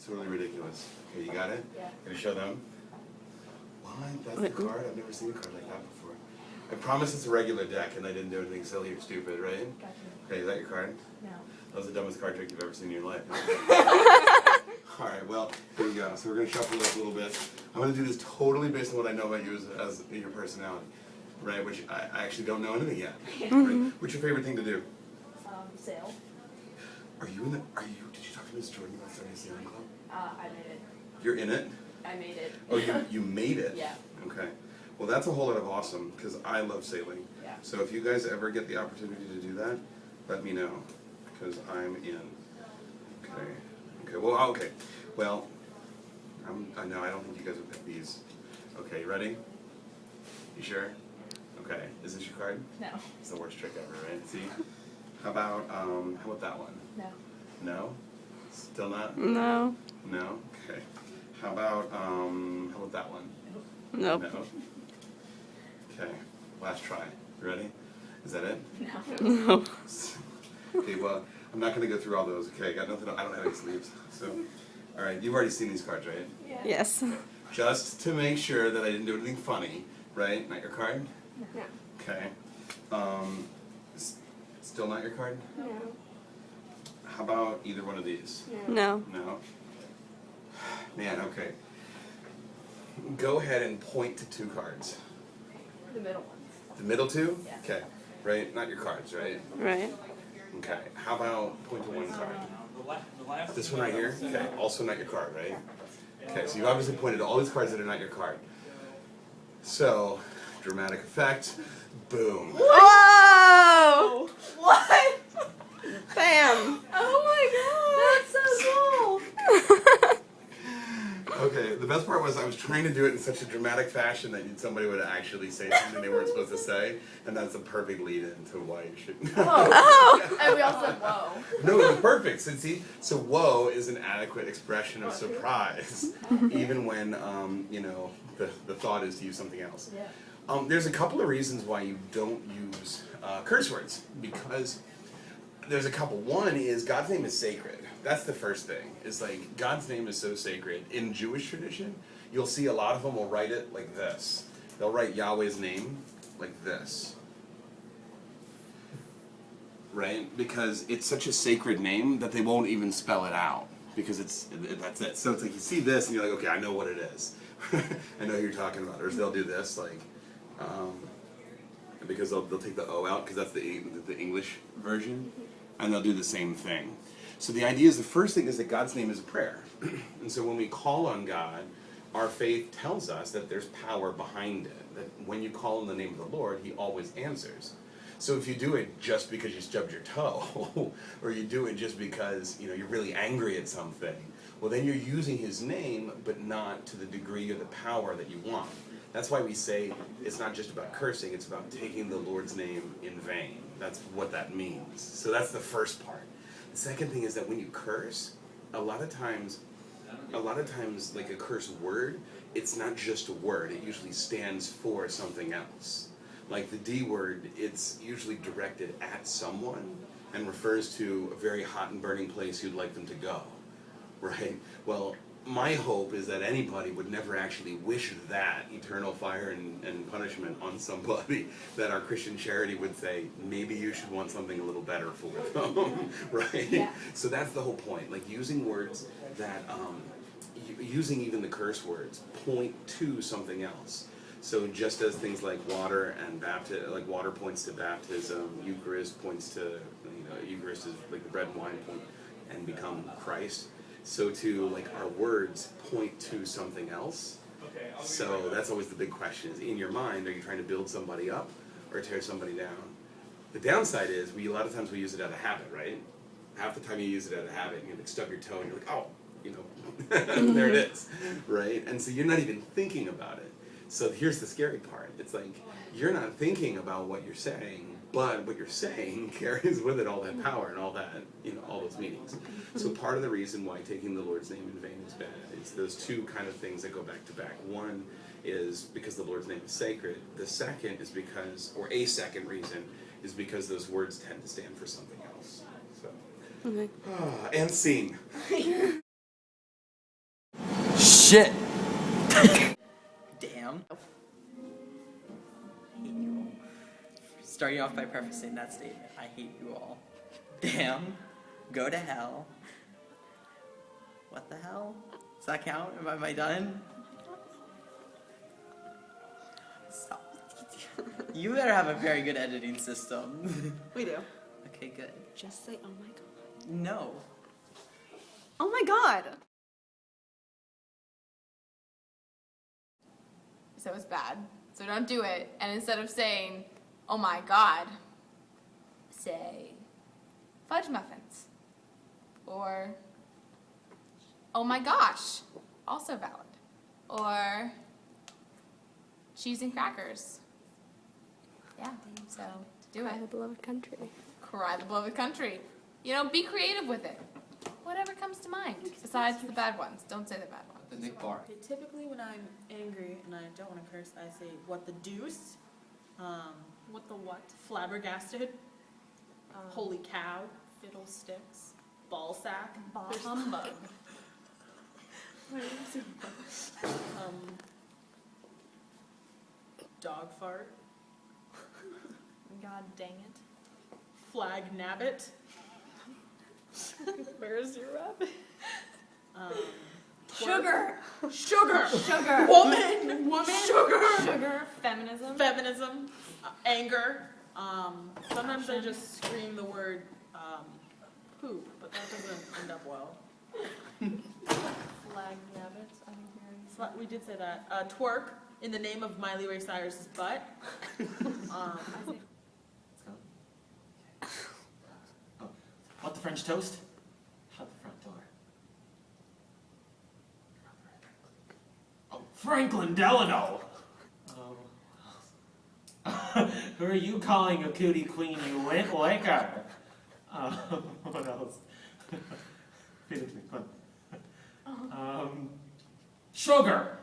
Totally ridiculous. Okay, you got it? Yeah. Gonna show them? What? That's the card? I've never seen a card like that before. I promise it's a regular deck and I didn't do anything silly or stupid, right? Gotcha. Okay, is that your card? No. That was the dumbest card trick you've ever seen in your life. Alright, well, here we go. So we're going to shuffle it up a little bit. I'm going to do this totally based on what I know about you as your personality, right? Which I actually don't know anything yet. Right? What's your favorite thing to do? Sail. Did you talk to Miss Jordan about starting a sailing club? I made it. You're in it? I made it. Oh, you made it? Yeah. Okay. Well, that's a whole lot of awesome, because I love sailing. Yeah. So if you guys ever get the opportunity to do that, let me know, because I'm in. Okay. Okay. Well, okay. Well, I know I don't think you guys would pick these. Okay, you ready? You sure? Okay. Is this your card? No. It's the worst trick ever, right? See? How about that one? No. No? Still not? No. No? Okay. How about that one? Nope. No? Okay. Last try. You ready? Is that it? No. No. Okay, well, I'm not going to go through all those. Okay, I got nothing. I don't have any sleeves. So, all right, you've already seen these cards, right? Yeah. Yes. Just to make sure that I didn't do anything funny, right? Not your card? No. Okay. Still not your card? No. How about either one of these? No. No? Man, okay. Go ahead and point to two cards. The middle ones. The middle two? Yeah. Okay. Right? Not your cards, right? Right. Okay. How about point to one card? This one right here? Okay. Also not your card, right? Okay, so you obviously pointed to all these cards that are not your card. So, dramatic effect. Boom. Whoa! What? Bam! Oh my god! That's so cool! Okay, the best part was I was trying to do it in such a dramatic fashion that somebody would actually say something they weren't supposed to say, and that's a perfect lead-in to why you should. Oh! And we all said whoa. No, it was perfect. So whoa is an adequate expression of surprise, even when the thought is to use something else. Yeah. There's a couple of reasons why you don't use curse words, because there's a couple. One is God's name is sacred. That's the first thing. Is like God's name is so sacred. In Jewish tradition, you'll see a lot of them will write it like this. They'll write Yahweh's name like this. Right? Because it's such a sacred name that they won't even spell it out. Because that's it. So it's like you see this and you're like, okay, I know what it is. I know who you're talking about. Or they'll do this, like, because they'll take the O out, because that's the English version, and they'll do the same thing. So the idea is, the first thing is that God's name is a prayer. And so when we call on God, our faith tells us that there's power behind it. That when you call on the name of the Lord, He always answers. So if you do it just because you stubbed your toe, or you do it just because you're really angry at something, well then you're using His name, but not to the degree or the power that you want. That's why we say it's not just about cursing, it's about taking the Lord's name in vain. That's what that means. So that's the first part. The second thing is that when you curse, a lot of times like a curse word, it's not just a word, it usually stands for something else. Like the D word, it's usually directed at someone and refers to a very hot and burning place you'd like them to go, right? Well, my hope is that anybody would never actually wish that eternal fire and punishment on somebody, that our Christian charity would say, maybe you should want something a little better for them, right? Yeah. So that's the whole point, like using words that, using even the curse words, point to something else. So just as things like water and baptism, like water points to baptism, Eucharist points to, Eucharist is like the bread and wine point and become Christ. So too, like our words point to something else. So that's always the big question, is in your mind, are you trying to build somebody up or tear somebody down? The downside is, a lot of times we use it out of habit, right? Half the time you use it out of habit, and you like stub your toe and you're like, oh, there it is, right? And so you're not even thinking about it. So here's the scary part. It's like, you're not thinking about what you're saying, but what you're saying carries with it all that power and all that, all those meanings. So part of the reason why taking the Lord's name in vain is bad is those two kind of things that go back to back. One is because the Lord's name is sacred. The second is because, or a second reason, is because those words tend to stand for something else. So, Okay. and scene. shit. Damn. I hate you all. Starting off by prefacing that statement, I hate you all. Damn. Go to hell. What the hell? Does that count? Am I done? Stop. You better have a very good editing system. We do. Okay, good. Just say, oh my god. No. Oh my god. So it's bad. So don't do it. And instead of saying, oh my god, say fudge muffins. Or, oh my gosh, also valid. Or, cheese and crackers. Yeah, so do Cry the it. beloved country. Cry the beloved country. You know, be creative with it. Whatever comes to mind. Besides the bad ones. Don't say the bad ones. The Nick Bar. Okay, typically when I'm angry and I don't want to curse, I say, what the deuce? What the what? Flabbergasted. Holy cow. Fiddlesticks. Ballsack. Bah There's- humbug. Dog fart. God dang it. Flag nabbit. Where's your rabbit? Sugar. Sugar. Sugar. Woman. Sugar. Sugar. Feminism. Feminism. Anger. Sometimes I just scream the word poop, but that doesn't end up well. Flag rabbits. I think So we did say that. Twerk in the name of Miley Ray Cyrus's butt. Want the French toast? Shut the front door. Oh, Franklin Delano! Who are you calling a cootie queen, you licker? What else? Sugar!